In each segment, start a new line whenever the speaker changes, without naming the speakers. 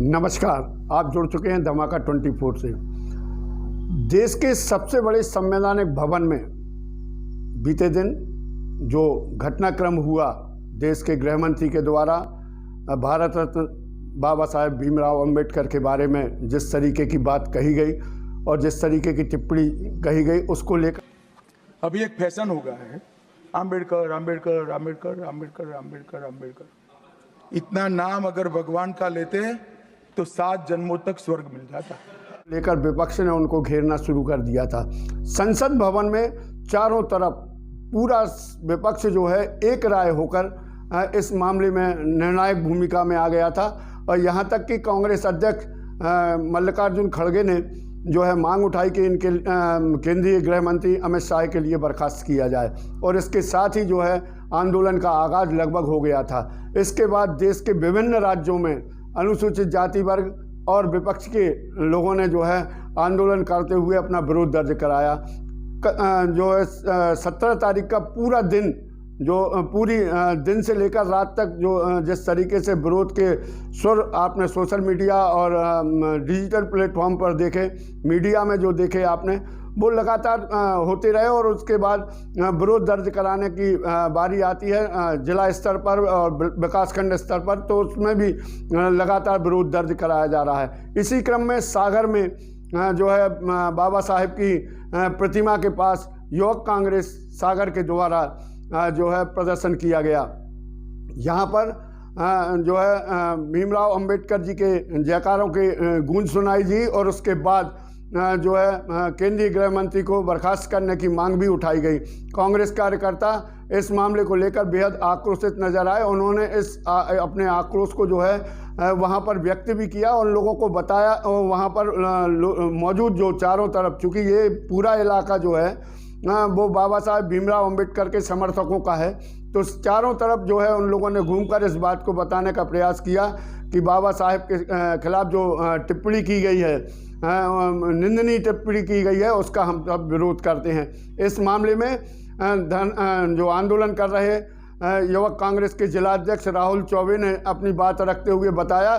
नमस्कार, आप जुड़ चुके हैं धमाका 24 से। देश के सबसे बड़े संवैधानिक भवन में बीते दिन जो घटनाक्रम हुआ, देश के गृह मंत्री के द्वारा भारत रत्न बाबा साहेब भीमराव अंबेडकर के बारे में जिस तरीके की बात कही गई और जिस तरीके की टिप्पणी कही गई, उसको लेकर
अभी एक फैशन हो गया है, अंबेडकर अंबेडकर अंबेडकर अंबेडकर अंबेडकर अंबेडकर। इतना नाम अगर भगवान का लेते तो 7 जन्मों तक स्वर्ग मिल जाता।
लेकर विपक्ष ने उनको घेरना शुरू कर दिया था। संसद भवन में चारों तरफ पूरा विपक्ष जो है एक राय होकर इस मामले में निर्णायक भूमिका में आ गया था और यहाँ तक कि कांग्रेस अध्यक्ष मल्लिकार्जुन खड़गे ने जो है मांग उठाई कि इनके केंद्रीय गृह मंत्री अमित शाह के लिए बर्खास्त किया जाए और इसके साथ ही जो है आंदोलन का आगाज लगभग हो गया था। इसके बाद देश के विभिन्न राज्यों में अनुसूचित जाति वर्ग और विपक्ष के लोगों ने जो है आंदोलन करते हुए अपना विरोध दर्ज कराया। जो है 17 तारीख का पूरा दिन, जो पूरी दिन से लेकर रात तक जो जिस तरीके से विरोध के सुर आपने सोशल मीडिया और डिजिटल प्लेटफॉर्म पर देखे, मीडिया में जो देखे आपने, वो लगातार होते रहे और उसके बाद विरोध दर्ज कराने की बारी आती है जिला स्तर पर और विकासखंड स्तर पर, तो उसमें भी लगातार विरोध दर्ज कराया जा रहा है। इसी क्रम में सागर में जो है बाबा साहेब की प्रतिमा के पास युवक कांग्रेस सागर के द्वारा जो है प्रदर्शन किया गया। यहाँ पर जो है भीमराव अंबेडकर जी के जयकारों के गूंज सुनाई दी और उसके बाद जो है केंद्रीय गृह मंत्री को बर्खास्त करने की मांग भी उठाई गई। कांग्रेस कार्यकर्ता इस मामले को लेकर बेहद आक्रोशित नजर आए। उन्होंने इस अपने आक्रोश को जो है वहाँ पर व्यक्त भी किया और लोगों को बताया। और वहाँ पर मौजूद जो चारों तरफ, चूँकि ये पूरा इलाका जो है वो बाबा साहेब भीमराव अंबेडकर के समर्थकों का है, तो चारों तरफ जो है उन लोगों ने घूमकर इस बात को बताने का प्रयास किया कि बाबा साहेब के खिलाफ जो टिप्पणी की गई है, निंदनीय टिप्पणी की गई है, उसका हम सब विरोध करते हैं। इस मामले में जो आंदोलन कर रहे युवक कांग्रेस के जिलाध्यक्ष राहुल चौबे ने अपनी बात रखते हुए बताया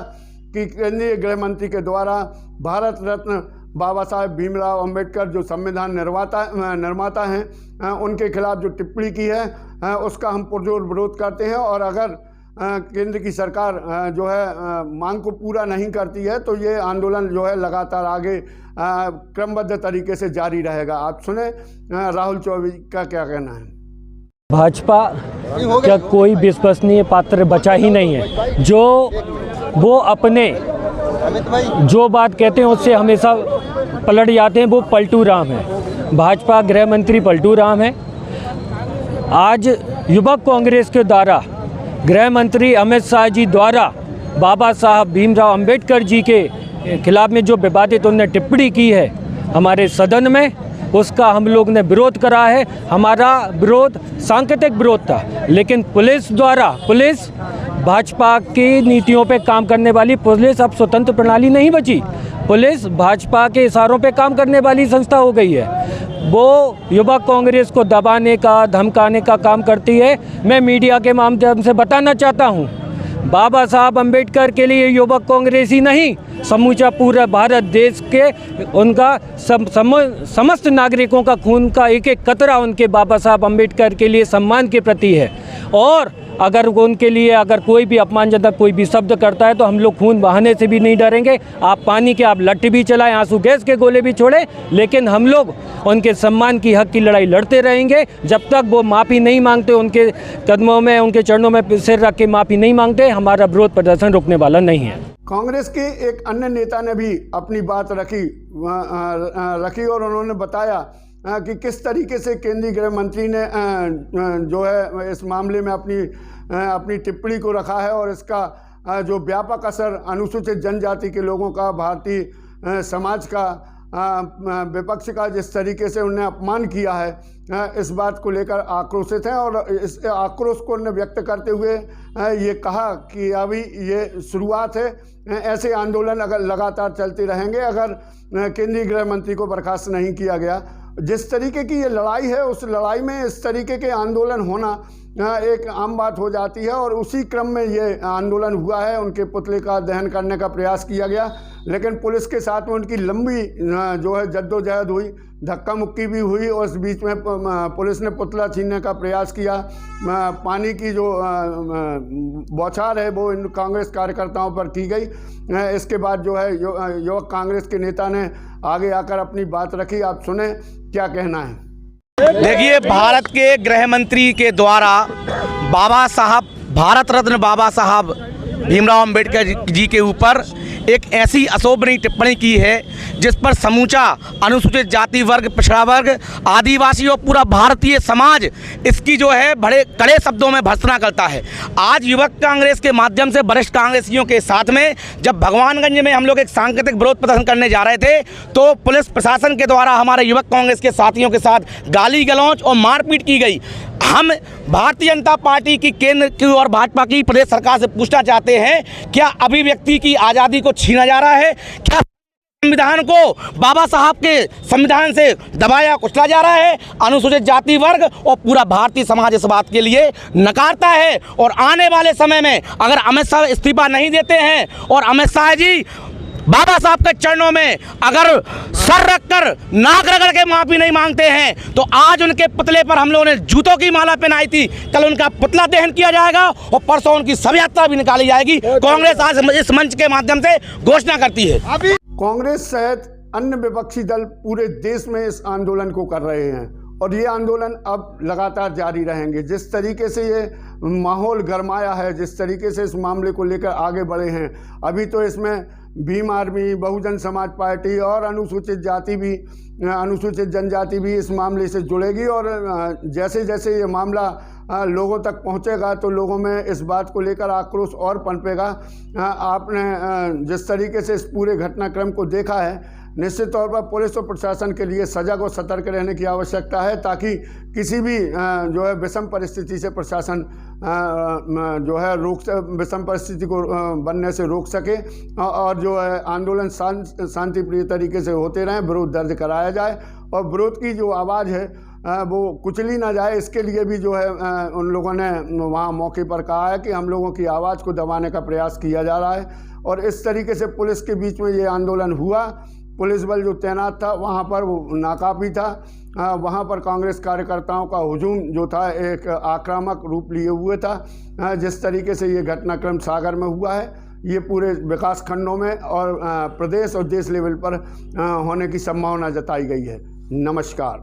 कि केंद्रीय गृह मंत्री के द्वारा भारत रत्न बाबा साहेब भीमराव अंबेडकर जो संविधान निर्माता हैं, उनके खिलाफ जो टिप्पणी की है उसका हम पुरजोर विरोध करते हैं और अगर केंद्र की सरकार जो है मांग को पूरा नहीं करती है तो ये आंदोलन जो है लगातार आगे क्रमबद्ध तरीके से जारी रहेगा। आप सुने राहुल चौबे का क्या कहना है।
भाजपा का कोई विश्वसनीय पात्र बचा ही नहीं है। जो वो अपने जो बात कहते हैं उससे हमेशा पलट जाते हैं, वो पलटू राम है। भाजपा गृह मंत्री पलटू राम है। आज युवक कांग्रेस के द्वारा गृह मंत्री अमित शाह जी द्वारा बाबा साहब भीमराव अंबेडकर जी के खिलाफ में जो विवादित उन्होंने टिप्पणी की है हमारे सदन में, उसका हम लोग ने विरोध करा है। हमारा विरोध सांकेतिक विरोध था, लेकिन पुलिस द्वारा, पुलिस भाजपा की नीतियों पे काम करने वाली पुलिस अब स्वतंत्र प्रणाली नहीं बची। पुलिस भाजपा के इशारों पे काम करने वाली संस्था हो गई है। वो युवक कांग्रेस को दबाने का, धमकाने का काम करती है। मैं मीडिया के माध्यम से बताना चाहता हूँ, बाबा साहब अंबेडकर के लिए युवक कांग्रेस ही नहीं, समूचा पूरा भारत देश के उनका समस्त नागरिकों का खून का एक एक कतरा उनके बाबा साहब अंबेडकर के लिए सम्मान के प्रति है। और अगर उनके लिए अगर कोई भी अपमानजनक कोई भी शब्द करता है तो हम लोग खून बहाने से भी नहीं डरेंगे। आप पानी के आप लट्ठी भी चलाएं, आंसू गैस के गोले भी छोड़ें, लेकिन हम लोग उनके सम्मान की हक की लड़ाई लड़ते रहेंगे जब तक वो माफ़ी नहीं मांगते, उनके कदमों में, उनके चरणों में सिर रख के माफ़ी नहीं मांगते। हमारा विरोध प्रदर्शन रुकने वाला नहीं है।
कांग्रेस के एक अन्य नेता ने भी अपनी बात रखी और उन्होंने बताया कि किस तरीके से केंद्रीय गृह मंत्री ने जो है इस मामले में अपनी टिप्पणी को रखा है और इसका जो व्यापक असर अनुसूचित जनजाति के लोगों का, भारतीय समाज का, विपक्ष का जिस तरीके से उन्हें अपमान किया है, इस बात को लेकर आक्रोशित हैं और इस आक्रोश को उन्हें व्यक्त करते हुए ये कहा कि अभी ये शुरुआत है, ऐसे आंदोलन अगर लगातार चलते रहेंगे अगर केंद्रीय गृह मंत्री को बर्खास्त नहीं किया गया। जिस तरीके की ये लड़ाई है, उस लड़ाई में इस तरीके के आंदोलन होना एक आम बात हो जाती है। और उसी क्रम में ये आंदोलन हुआ है, उनके पुतले का दहन करने का प्रयास किया गया, लेकिन पुलिस के साथ में उनकी लंबी जो है जद्दोजहद हुई, धक्का मुक्की भी हुई और इस बीच में पुलिस ने पुतला छीनने का प्रयास किया। पानी की जो बौछार है वो इन कांग्रेस कार्यकर्ताओं पर की गई। इसके बाद जो है युवक कांग्रेस के नेता ने आगे आकर अपनी बात रखी। आप सुने क्या कहना है।
देखिए, भारत के गृह मंत्री के द्वारा बाबा साहब, भारत रत्न बाबा साहब भीमराव अंबेडकर जी के ऊपर एक ऐसी अशोभनीय टिप्पणी की है जिस पर समूचा अनुसूचित जाति वर्ग, पिछड़ा वर्ग, आदिवासी और पूरा भारतीय समाज इसकी जो है बड़े कड़े शब्दों में भर्त्सना करता है। आज युवक कांग्रेस के माध्यम से वरिष्ठ कांग्रेसियों के साथ में जब भगवानगंज में हम लोग एक सांकेतिक विरोध प्रदर्शन करने जा रहे थे तो पुलिस प्रशासन के द्वारा हमारे युवक कांग्रेस के साथियों के साथ गाली गलौज और मारपीट की गई। हम भारतीय जनता पार्टी की केंद्र की और भाजपा की प्रदेश सरकार से पूछना चाहते हैं, क्या अभिव्यक्ति की आज़ादी को छीना जा रहा है? क्या संविधान को बाबा साहब के संविधान से दबाया कुचला जा रहा है? अनुसूचित जाति वर्ग और पूरा भारतीय समाज इस बात के लिए नकारता है। और आने वाले समय में अगर अमित शाह इस्तीफा नहीं देते हैं और अमित शाह जी बाबा साहब के चरणों में अगर सर रखकर नाक रगड़ के माफी नहीं मांगते हैं तो आज उनके पुतले पर हम लोगों ने जूतों की माला पहनाई थी, कल उनका पुतला दहन किया जाएगा और परसों उनकी शव यात्रा भी निकाली जाएगी। कांग्रेस आज इस मंच के माध्यम से घोषणा करती है।
कांग्रेस सहित अन्य विपक्षी दल पूरे देश में इस आंदोलन को कर रहे हैं और ये आंदोलन अब लगातार जारी रहेंगे। जिस तरीके से ये माहौल गरमाया है, जिस तरीके से इस मामले को लेकर आगे बढ़े हैं, अभी तो इसमें भीम आर्मी, बहुजन समाज पार्टी और अनुसूचित जनजाति भी इस मामले से जुड़ेगी। और जैसे जैसे ये मामला लोगों तक पहुंचेगा तो लोगों में इस बात को लेकर आक्रोश और पनपेगा। आपने जिस तरीके से इस पूरे घटनाक्रम को देखा है, निश्चित तौर पर पुलिस और प्रशासन के लिए सजग और सतर्क रहने की आवश्यकता है ताकि किसी भी जो है विषम परिस्थिति से प्रशासन जो है विषम परिस्थिति को बनने से रोक सके और जो है आंदोलन शांतिप्रिय तरीके से होते रहें, विरोध दर्ज कराया जाए और विरोध की जो आवाज़ है वो कुचली ना जाए। इसके लिए भी जो है उन लोगों ने वहाँ मौके पर कहा है कि हम लोगों की आवाज़ को दबाने का प्रयास किया जा रहा है और इस तरीके से पुलिस के बीच में ये आंदोलन हुआ। पुलिस बल जो तैनात था वहाँ पर वो नाकाफी था, वहाँ पर कांग्रेस कार्यकर्ताओं का हुजूम जो था एक आक्रामक रूप लिए हुए था। जिस तरीके से ये घटनाक्रम सागर में हुआ है, ये पूरे विकास खंडों में और प्रदेश और देश लेवल पर होने की संभावना जताई गई है। नमस्कार।